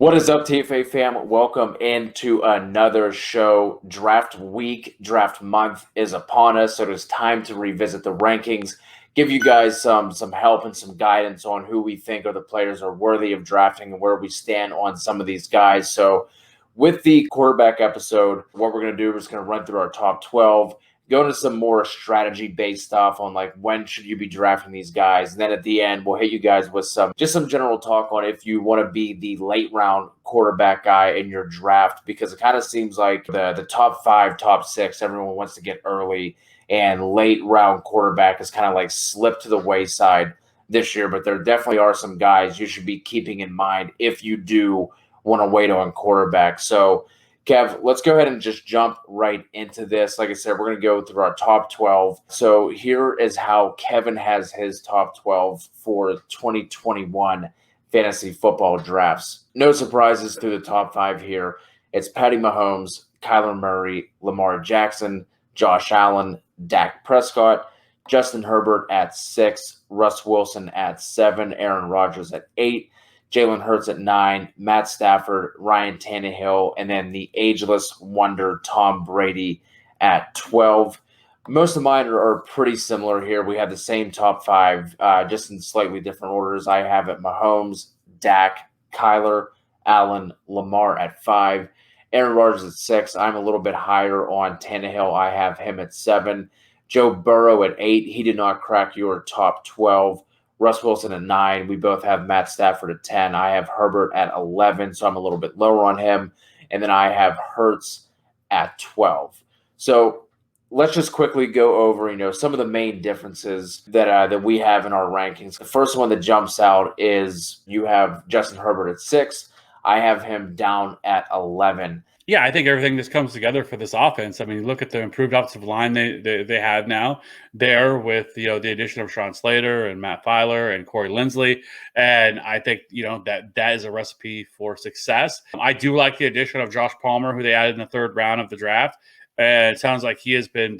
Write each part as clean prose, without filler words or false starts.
What is up, TFA fam? Welcome into another show. Draft week, draft month is upon us, so it is time to revisit the rankings, give you guys some help and some guidance on who we think are the players are worthy of drafting and where we stand on some of these guys. So, with the quarterback episode, what we're going to do is going to run through our top 12, go into some more strategy-based stuff on like when should you be drafting these guys. And then at the end, we'll hit you guys with some general talk on if you want to be the late round quarterback guy in your draft, because it kind of seems like the top 5, top 6, everyone wants to get early, and late round quarterback is kind of like slipped to the wayside this year. But there definitely are some guys you should be keeping in mind if you do want to wait on quarterback. So, Kev, let's go ahead and just jump right into this. Like I said, we're going to go through our top 12. So here is how Kevin has his top 12 for 2021 fantasy football drafts. No surprises through the top 5 here. It's Patty Mahomes, Kyler Murray, Lamar Jackson, Josh Allen, Dak Prescott, Justin Herbert at 6, Russ Wilson at 7, Aaron Rodgers at 8, Jalen Hurts at 9, Matt Stafford, Ryan Tannehill, and then the ageless wonder Tom Brady at 12. Most of mine are pretty similar here. We have the same top 5, just in slightly different orders. I have it Mahomes, Dak, Kyler, Allen, Lamar at 5, Aaron Rodgers at 6. I'm a little bit higher on Tannehill. I have him at 7. Joe Burrow at 8. He did not crack your top 12. Russ Wilson at 9. We both have Matt Stafford at 10. I have Herbert at 11, so I'm a little bit lower on him. And then I have Hurts at 12. So let's just quickly go over, some of the main differences that we have in our rankings. The first one that jumps out is you have Justin Herbert at 6. I have him down at 11. Yeah, I think everything just comes together for this offense. I mean, look at the improved offensive line they have now there with the addition of Sean Slater and Matt Filer and Corey Linsley, and I think that is a recipe for success. I do like the addition of Josh Palmer, who they added in the 3rd round of the draft. And it sounds like he has been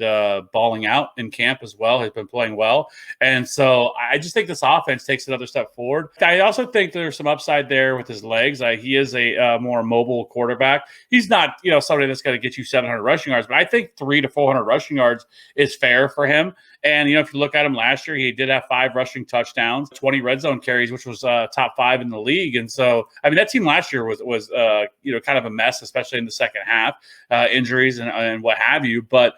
balling out in camp as well. Has been playing well. And so I just think this offense takes another step forward. I also think there's some upside there with his legs. He is a more mobile quarterback. He's not, somebody that's going to get you 700 rushing yards, but I think 300 to 400 rushing yards is fair for him. And, if you look at him last year, he did have 5 rushing touchdowns, 20 red zone carries, which was top 5 in the league. And so, I mean, that team last year was kind of a mess, especially in the second half, injuries and what have you. But,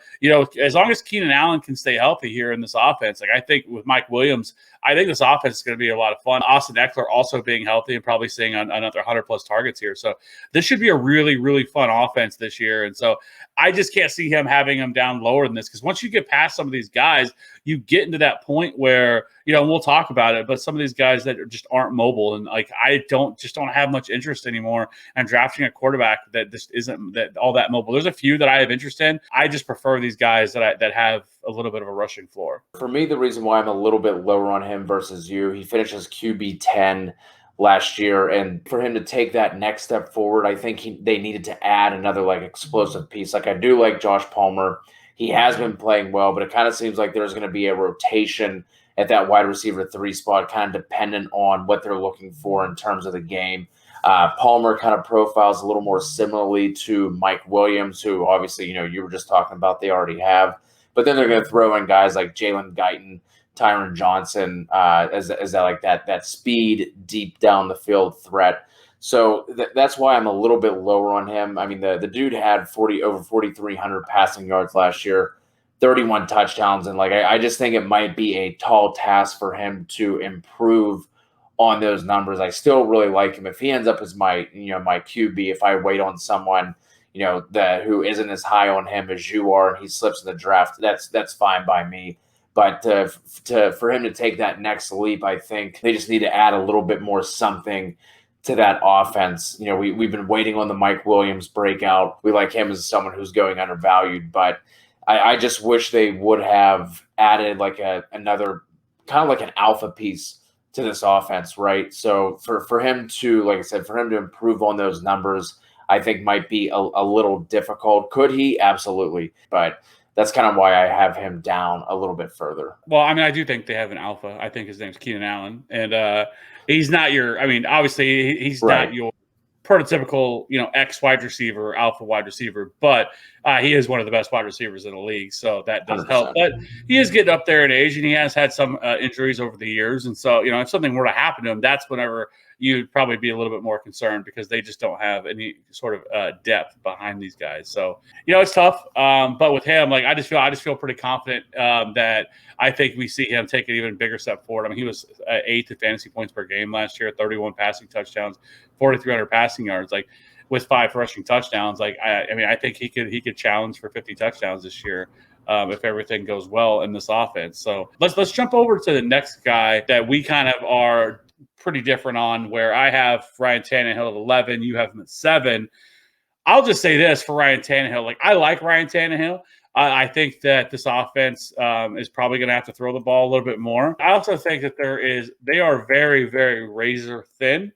as long as Keenan Allen can stay healthy here in this offense, I think with Mike Williams, I think this offense is going to be a lot of fun. Austin Eckler also being healthy and probably seeing another 100-plus targets here. So this should be a really, really fun offense this year. And so I just can't see him having him down lower than this, because once you get past some of these guys, you get into that point where, we'll talk about it, but some of these guys that just aren't mobile, and I don't have much interest anymore in drafting a quarterback that just isn't that all that mobile. There's a few that I have interest in. I just prefer these guys that have a little bit of a rushing floor. For me, the reason why I'm a little bit lower on him versus you, he finishes QB 10 last year, and for him to take that next step forward, I think they needed to add another explosive piece. I do like Josh Palmer. He has been playing well, but it kind of seems like there's going to be a rotation at that wide receiver 3 spot, kind of dependent on what they're looking for in terms of the game. Palmer kind of profiles a little more similarly to Mike Williams, who obviously, you were just talking about they already have. But then they're going to throw in guys like Jalen Guyton, Tyron Johnson, as that speed, deep down the field threat. So that's why I'm a little bit lower on him. I mean, the dude had over 4,300 passing yards last year, 31 touchdowns, and I just think it might be a tall task for him to improve on those numbers. I still really like him. If he ends up as my QB, if I wait on someone who isn't as high on him as you are, and he slips in the draft, that's fine by me. But for him to take that next leap, I think they just need to add a little bit more something to that offense. We've been waiting on the Mike Williams breakout. We like him as someone who's going undervalued, but I just wish they would have added another kind of like an alpha piece to this offense, right? So for him to, like I said, for him to improve on those numbers, I think might be a little difficult. Could he? Absolutely. But that's kind of why I have him down a little bit further. Well, I mean, I do think they have an alpha. I think his name's Keenan Allen. And he's not obviously he's Right. not your prototypical, X wide receiver, alpha wide receiver, but he is one of the best wide receivers in the league, so that does help. 100%. But he is getting up there in age, and he has had some injuries over the years, and so if something were to happen to him, that's whenever you'd probably be a little bit more concerned because they just don't have any sort of depth behind these guys. So it's tough. But with him, like I just feel pretty confident that I think we see him take an even bigger step forward. I mean, he was 8th in fantasy points per game last year, 31 passing touchdowns, 4,300 passing yards. Like with 5 rushing touchdowns, like I think he could challenge for 50 touchdowns this year. If everything goes well in this offense. So let's jump over to the next guy that we kind of are pretty different on, where I have Ryan Tannehill at 11, you have him at 7. I'll just say this for Ryan Tannehill. Like, I like Ryan Tannehill. I think that this offense is probably going to have to throw the ball a little bit more. I also think that they are very, very razor thin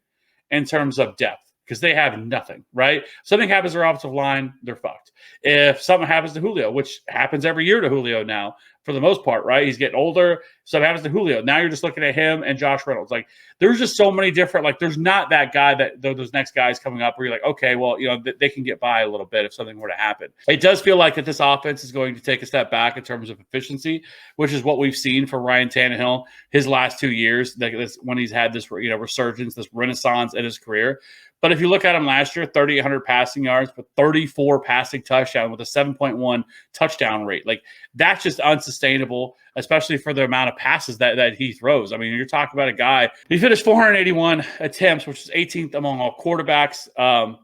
in terms of depth because they have nothing, right? Something happens to their offensive line, they're fucked. If something happens to Julio, which happens every year to Julio now, for the most part, right? He's getting older. Something happens to Julio. Now you're just looking at him and Josh Reynolds. Like, there's just so many different, like, there's not that guy that those next guys coming up where you're like, okay, well, they can get by a little bit if something were to happen. It does feel like that this offense is going to take a step back in terms of efficiency, which is what we've seen for Ryan Tannehill his last 2 years, when he's had this, resurgence, this renaissance in his career. But if you look at him last year, 3,800 passing yards, but 34 passing touchdowns with a 7.1 touchdown rate. Like, that's just unsustainable, especially for the amount of passes that he throws. I mean, you're talking about a guy, he finished 481 attempts, which is 18th among all quarterbacks.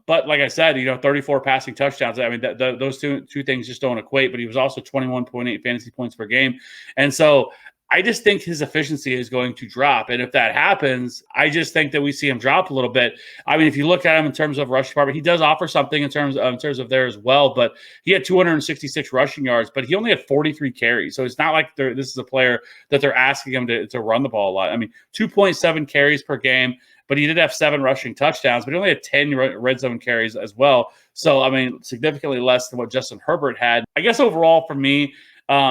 But like I said, 34 passing touchdowns. I mean, those two things just don't equate, but he was also 21.8 fantasy points per game. And so I just think his efficiency is going to drop. And if that happens, I just think that we see him drop a little bit. I mean, if you look at him in terms of rush department, he does offer something in terms of there as well, but he had 266 rushing yards, but he only had 43 carries. So it's not like this is a player that they're asking him to run the ball a lot. I mean, 2.7 carries per game, but he did have 7 rushing touchdowns, but he only had 10 red zone carries as well. So, I mean, significantly less than what Justin Herbert had. I guess overall for me,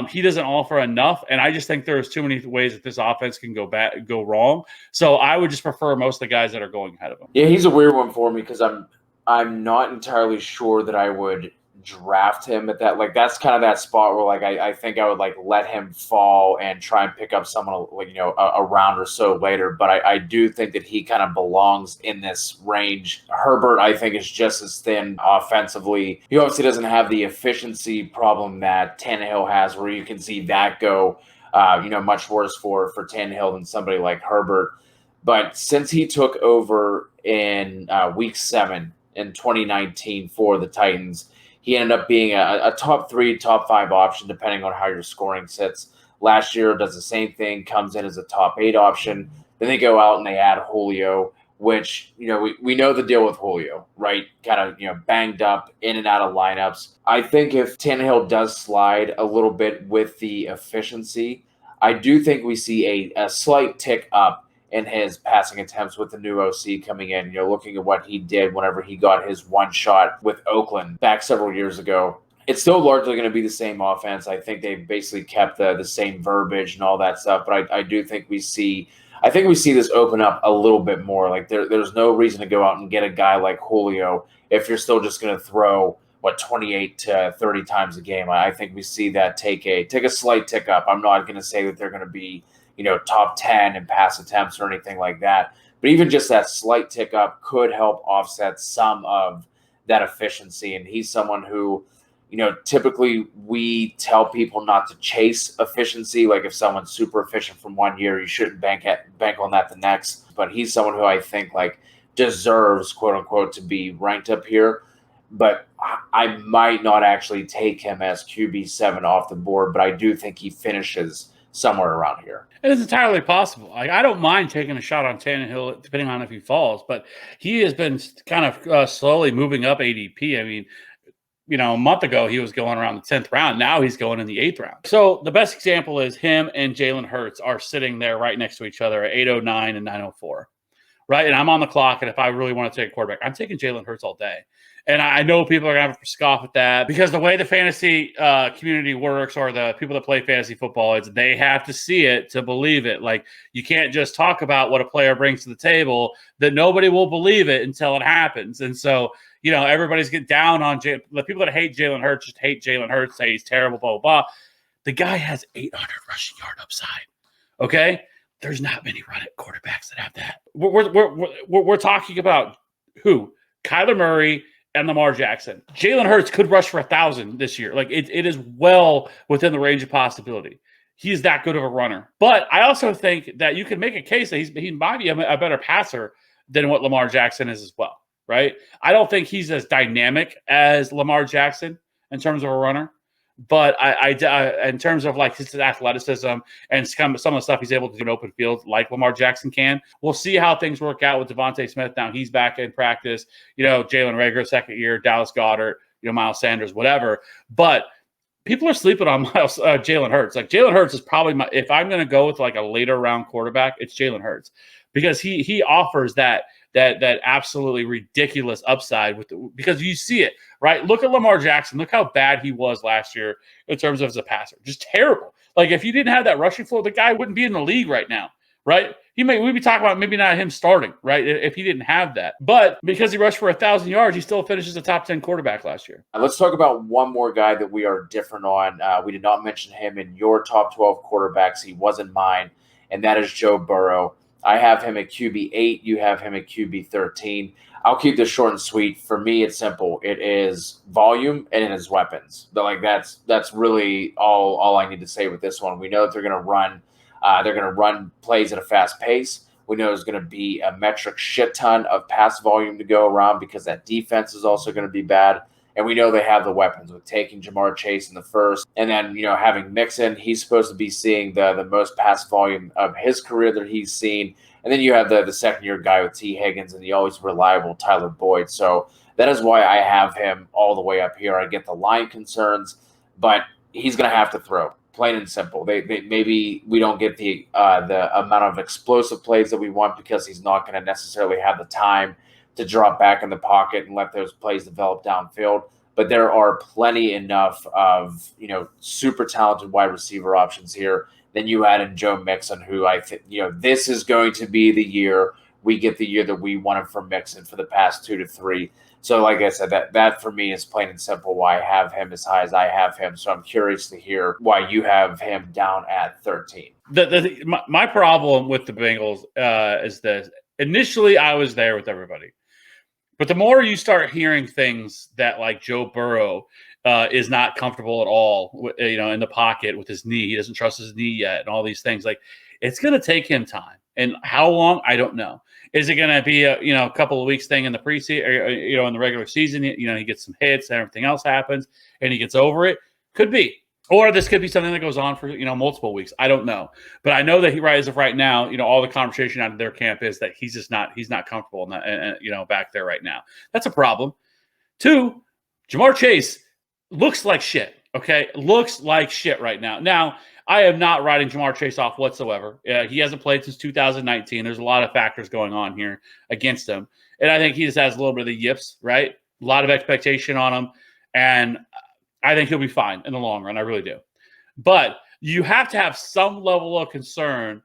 he doesn't offer enough, and I just think there's too many ways that this offense can go wrong. So I would just prefer most of the guys that are going ahead of him. Yeah, he's a weird one for me because I'm not entirely sure that I would draft him at that. Like, that's kind of that spot where, like, I think I would, like, let him fall and try and pick up someone, like, a round or so later. But I do think that he kind of belongs in this range. Herbert, I think, is just as thin offensively. He obviously doesn't have the efficiency problem that Tannehill has, where you can see that go, much worse for Tannehill than somebody like Herbert. But since he took over in week 7 in 2019 for the Titans, he ended up being a top 3, top 5 option, depending on how your scoring sits. Last year does the same thing, comes in as a top 8 option. Then they go out and they add Julio, which, we know the deal with Julio, right? Kind of, banged up in and out of lineups. I think if Tannehill does slide a little bit with the efficiency, I do think we see a slight tick up in his passing attempts with the new OC coming in. Looking at what he did whenever he got his one shot with Oakland back several years ago. It's still largely going to be the same offense. I think they basically kept the same verbiage and all that stuff, but I do think we see this open up a little bit more. Like, there's no reason to go out and get a guy like Julio if you're still just going to throw 28 to 30 times a game. I think we see that take a slight tick up. I'm not going to say that they're going to be top 10 in pass attempts or anything like that. But even just that slight tick up could help offset some of that efficiency. And he's someone who, typically we tell people not to chase efficiency. Like, if someone's super efficient from one year, you shouldn't bank on that the next. But he's someone who I think, like, deserves, quote unquote, to be ranked up here. But I might not actually take him as QB7 off the board, but I do think he finishes somewhere around here. It is entirely possible. I don't mind taking a shot on Tannehill, depending on if he falls, but he has been kind of slowly moving up ADP. I mean, a month ago, he was going around the 10th round. Now he's going in the 8th round. So the best example is him and Jalen Hurts are sitting there right next to each other at 809 and 904. Right. And I'm on the clock. And if I really want to take a quarterback, I'm taking Jalen Hurts all day. And I know people are going to have to scoff at that because the way the fantasy community works, or the people that play fantasy football, is they have to see it to believe it. Like, you can't just talk about what a player brings to the table, that nobody will believe it until it happens. And so, everybody's getting down on the people that hate Jalen Hurts, just hate Jalen Hurts, say he's terrible, blah, blah, blah. The guy has 800 rushing yard upside. Okay? There's not many quarterbacks that have that. We're talking about who? Kyler Murray and Lamar Jackson. Jalen Hurts could rush for 1,000 this year. Like, it is well within the range of possibility. He's that good of a runner. But I also think that you can make a case that he might be a better passer than what Lamar Jackson is as well, right? I don't think he's as dynamic as Lamar Jackson in terms of a runner. But I in terms of like his athleticism and some of the stuff he's able to do in open field, like Lamar Jackson can, we'll see how things work out with Devontae Smith. Now he's back in practice. Jalen Reagor, second year, Dallas Goedert, Miles Sanders, whatever. But people are sleeping on Jalen Hurts. Like, Jalen Hurts is probably if I'm going to go with like a later round quarterback, it's Jalen Hurts, because he offers that absolutely ridiculous upside because you see it, right? Look at Lamar Jackson. Look how bad he was last year in terms of as a passer. Just terrible. Like, if you didn't have that rushing floor, the guy wouldn't be in the league right now, right? We'd be talking about maybe not him starting, right? If he didn't have that. But because he rushed for 1,000 yards, he still finishes a top 10 quarterback last year. Let's talk about one more guy that we are different on. We did not mention him in your top 12 quarterbacks. He wasn't mine, and that is Joe Burrow. I have him at QB 8. You have him at QB 13. I'll keep this short and sweet. For me, it's simple. It is volume and it is weapons. But like that's really all I need to say with this one. We know that they're going to run. They're going to run plays at a fast pace. We know there's going to be a metric shit ton of pass volume to go around because that defense is also going to be bad. And we know they have the weapons with taking Jamar Chase in the first. And then, having Mixon, he's supposed to be seeing the most pass volume of his career that he's seen. And then you have the second-year guy with T. Higgins and the always reliable Tyler Boyd. So that is why I have him all the way up here. I get the line concerns, but he's going to have to throw, plain and simple. They maybe we don't get the amount of explosive plays that we want because he's not going to necessarily have the time to drop back in the pocket and let those plays develop downfield. But there are plenty enough of, super talented wide receiver options here. Then you add in Joe Mixon, who I think, this is going to be the year we get the year that we wanted from Mixon for the past 2 to 3. So like I said, that for me is plain and simple why I have him as high as I have him. So I'm curious to hear why you have him down at 13. My problem with the Bengals is this. Initially, I was there with everybody. But the more you start hearing things that like Joe Burrow is not comfortable at all, in the pocket with his knee, he doesn't trust his knee yet, and all these things, like, it's going to take him time. And how long? I don't know. Is it going to be a couple of weeks thing in the preseason, or, in the regular season? He gets some hits and everything else happens, and he gets over it. Could be. Or this could be something that goes on for, multiple weeks. I don't know. But I know that as of right now, all the conversation out of their camp is that he's not comfortable in that, and back there right now. That's a problem. 2, Jamar Chase looks like shit. Okay. Looks like shit right now. Now, I am not writing Jamar Chase off whatsoever. He hasn't played since 2019. There's a lot of factors going on here against him. And I think he just has a little bit of the yips, right? A lot of expectation on him. And I think he'll be fine in the long run. I really do. But you have to have some level of concern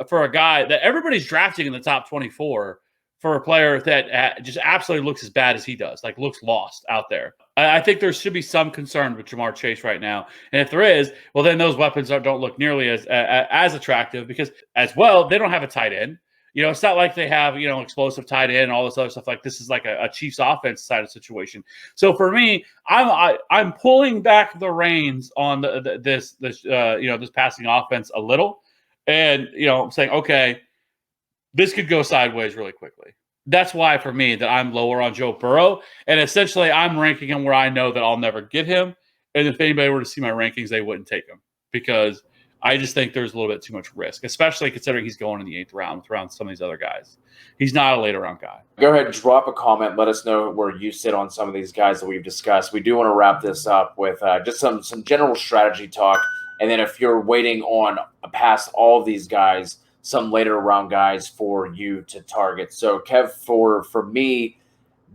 for a guy that everybody's drafting in the top 24 for a player that just absolutely looks as bad as he does, like looks lost out there. I think there should be some concern with Jamar Chase right now. And if there is, well, then those weapons don't look nearly as attractive because, as well, they don't have a tight end. It's not like they have, explosive tight end and all this other stuff. Like, this is like a Chiefs offense side of situation. So for me, I'm pulling back the reins on this passing offense a little, and I'm saying, okay, this could go sideways really quickly. That's why for me that I'm lower on Joe Burrow, and essentially I'm ranking him where I know that I'll never get him. And if anybody were to see my rankings, they wouldn't take him because I just think there's a little bit too much risk, especially considering he's going in the 8th round around some of these other guys. He's not a later round guy. Go ahead and drop a comment. Let us know where you sit on some of these guys that we've discussed. We do want to wrap this up with just some general strategy talk. And then if you're waiting on past all of these guys, some later round guys for you to target. So Kev, for me,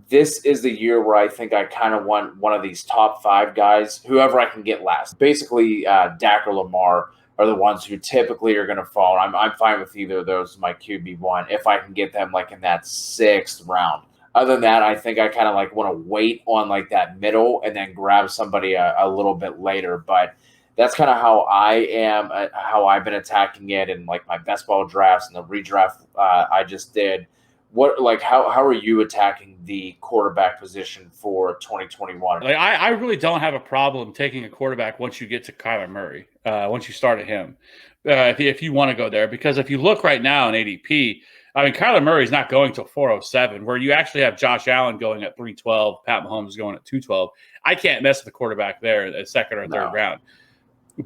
this is the year where I think I kind of want one of these top 5 guys, whoever I can get last. Basically, Dak or Lamar are the ones who typically are going to fall. I'm fine with either of those as my QB1 if I can get them like in that 6th round. Other than that, I think I kind of like want to wait on like that middle and then grab somebody a little bit later. But that's kind of how I am, how I've been attacking it in like my best ball drafts and the redraft I just did. What like how are you attacking the quarterback position for 2021? Like I really don't have a problem taking a quarterback once you get to Kyler Murray. Once you start at him, if you want to go there, because if you look right now in ADP, I mean Kyler Murray is not going till 407, where you actually have Josh Allen going at 312, Pat Mahomes going at 212. I can't mess with the quarterback there at 2nd or 3rd round.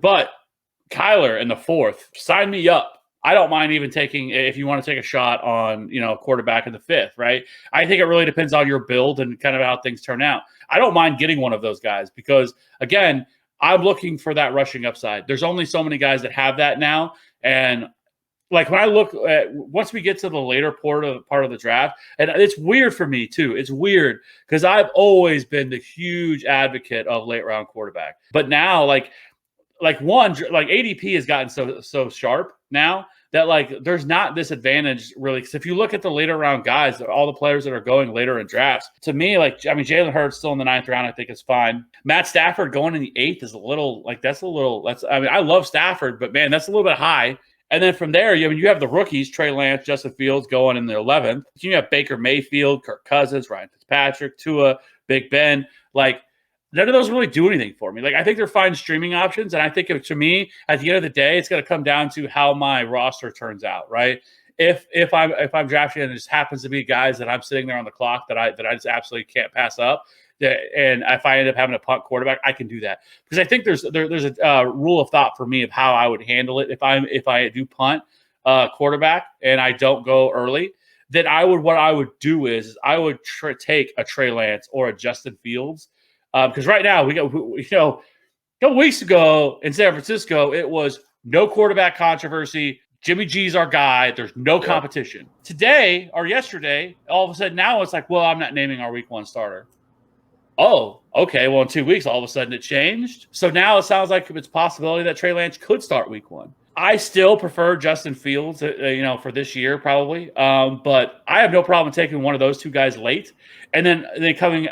But Kyler in the 4th, sign me up. I don't mind even taking, if you want to take a shot on, quarterback in the 5th, right? I think it really depends on your build and kind of how things turn out. I don't mind getting one of those guys because, again, I'm looking for that rushing upside. There's only so many guys that have that now. And like when I look at, once we get to the later part of the draft, and it's weird for me too. It's weird because I've always been the huge advocate of late round quarterback. But now, like ADP has gotten so sharp now that like there's not this advantage really. Because if you look at the later round guys, all the players that are going later in drafts, to me, Jalen Hurts still in the 9th round, I think is fine. Matt Stafford going in the 8th is a little I love Stafford, but man, that's a little bit high. And then from there, you have the rookies, Trey Lance, Justin Fields going in the 11th. You have Baker Mayfield, Kirk Cousins, Ryan Fitzpatrick, Tua, Big Ben. Like, none of those really do anything for me. Like, I think they're fine streaming options. And I think to me, at the end of the day, it's going to come down to how my roster turns out, right? If I'm drafting and it just happens to be guys that I'm sitting there on the clock that I just absolutely can't pass up, and if I end up having a punt quarterback, I can do that because I think there's a rule of thought for me of how I would handle it if I do punt quarterback and I don't go early. Then what I would do is I would take a Trey Lance or a Justin Fields because right now we got a couple weeks ago in San Francisco it was no quarterback controversy. Jimmy G's our guy. There's no competition. Today or yesterday, all of a sudden now it's like, well, I'm not naming our week 1 starter. Oh, okay. Well, in 2 weeks, all of a sudden it changed. So now it sounds like it's a possibility that Trey Lance could start week 1. I still prefer Justin Fields, for this year probably. But I have no problem taking one of those 2 guys late, and then coming,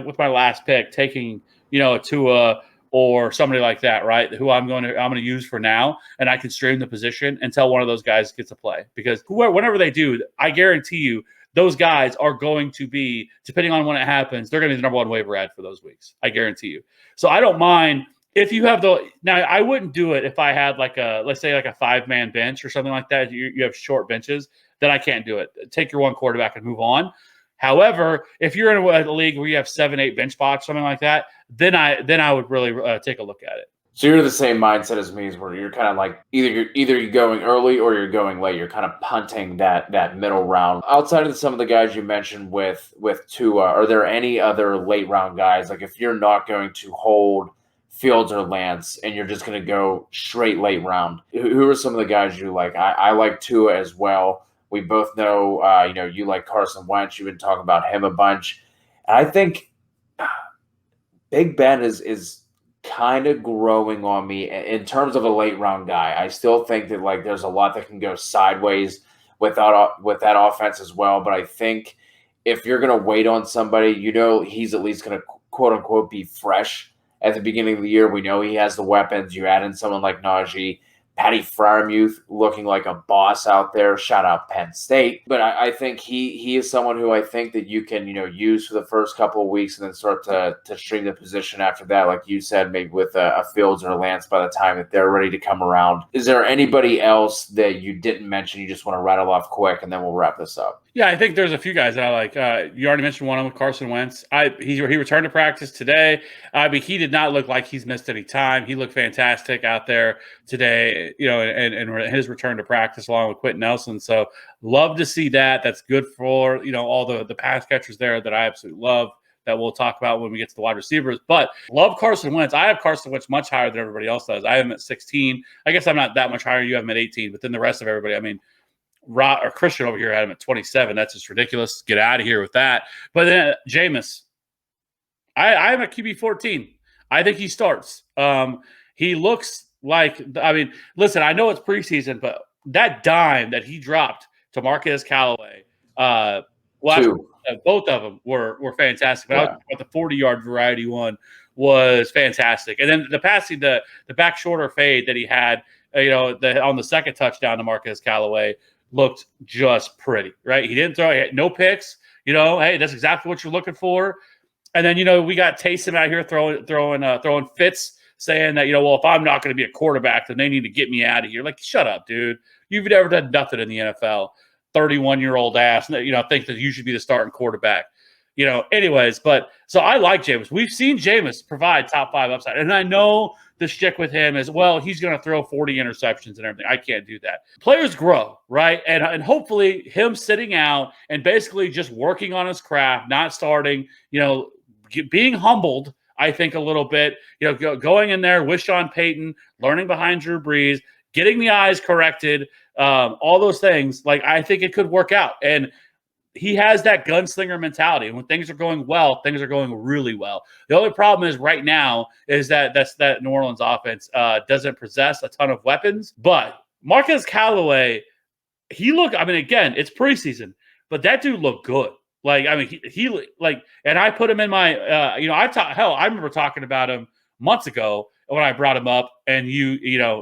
with my last pick, taking, a Tua or somebody like that, right? Who I'm going to use for now, and I can stream the position until one of those guys gets to play. Because whenever they do, I guarantee you, those guys are going to be, depending on when it happens, they're going to be the #1 waiver ad for those weeks. I guarantee you. So I don't mind if you have now I wouldn't do it if I had let's say a 5-man bench or something like that. You have short benches, then I can't do it. Take your 1 quarterback and move on. However, if you're in a league where you have 7, 8 bench spots, something like that, then I would really take a look at it. So you're the same mindset as me, where you're kind of like either you're going early or you're going late. You're kind of punting that middle round. Outside of some of the guys you mentioned with Tua, are there any other late round guys? Like if you're not going to hold Fields or Lance and you're just going to go straight late round, who are some of the guys you like? I like Tua as well. We both know, you like Carson Wentz. You've been talking about him a bunch. And I think Big Ben is kind of growing on me in terms of a late round guy. I still think that there's a lot that can go sideways with that offense as well. But I think if you're going to wait on somebody, he's at least going to quote unquote be fresh at the beginning of the year. We know he has the weapons. You add in someone like Najee. Patty Freiermuth looking like a boss out there. Shout out Penn State. But I think he is someone who I think that you can, use for the first couple of weeks and then start to stream the position after that. Like you said, maybe with a Fields or a Lance by the time that they're ready to come around. Is there anybody else that you didn't mention you just want to rattle off quick and then we'll wrap this up? Yeah, I think there's a few guys that I like. You already mentioned one of them, Carson Wentz. He returned to practice today. But he did not look like he's missed any time. He looked fantastic out there today, and his return to practice along with Quentin Nelson. So love to see that. That's good for, all the pass catchers there that I absolutely love, that we'll talk about when we get to the wide receivers. But love Carson Wentz. I have Carson Wentz much higher than everybody else does. I have him at 16. I guess I'm not that much higher. You have him at 18, but then the rest of everybody, Christian over here had him at 27. That's just ridiculous. Get out of here with that. But then Jameis, I'm at QB 14. I think he starts. He looks like, I mean, listen, I know it's preseason, but that dime that he dropped to Marquez Callaway, both of them were fantastic. But the 40-yard variety one was fantastic. And then the passing, the back shoulder fade that he had, on the second touchdown to Marquez Callaway looked just pretty, right? He didn't throw, he had no picks. Hey, that's exactly what you're looking for. And then, we got Taysom out here throwing fits, saying that, well, if I'm not going to be a quarterback, then they need to get me out of here. Like, shut up, dude. You've never done nothing in the NFL. 31-year-old ass, think that you should be the starting quarterback. Anyways, but so I like Jameis. We've seen Jameis provide top 5 upside. And I know the shtick with him is, well, he's going to throw 40 interceptions and everything. I can't do that. Players grow, right? And hopefully him sitting out and basically just working on his craft, not starting, being humbled, I think, a little bit, going in there with Sean Payton, learning behind Drew Brees, getting the eyes corrected, all those things. Like, I think it could work out. And he has that gunslinger mentality. And when things are going well, things are going really well. The only problem is right now is that New Orleans offense doesn't possess a ton of weapons. But Marquez Callaway, again, it's preseason, but that dude looked good. And I put him in my, I remember talking about him months ago when I brought him up, and you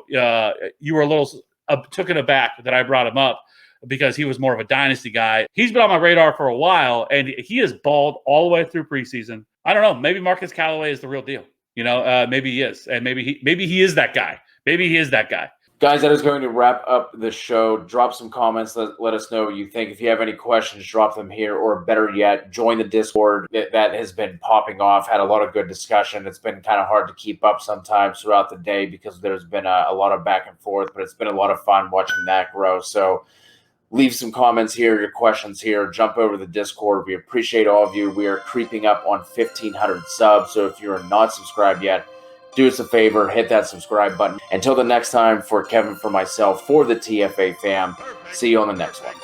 were a little taken aback that I brought him up because he was more of a dynasty guy. He's been on my radar for a while, and he is balled all the way through preseason. I don't know. Maybe Marcus Callaway is the real deal. Maybe he is, and maybe he is that guy. Maybe he is that guy. Guys, that is going to wrap up the show. Drop some comments. Let us know what you think. If you have any questions, drop them here. Or better yet, join the Discord that has been popping off. Had a lot of good discussion. It's been kind of hard to keep up sometimes throughout the day because there's been a lot of back and forth. But it's been a lot of fun watching that grow. So leave some comments here, your questions here. Jump over to the Discord. We appreciate all of you. We are creeping up on 1,500 subs. So if you're not subscribed yet, do us a favor, hit that subscribe button. Until the next time, for Kevin, for myself, for the TFA fam, see you on the next one.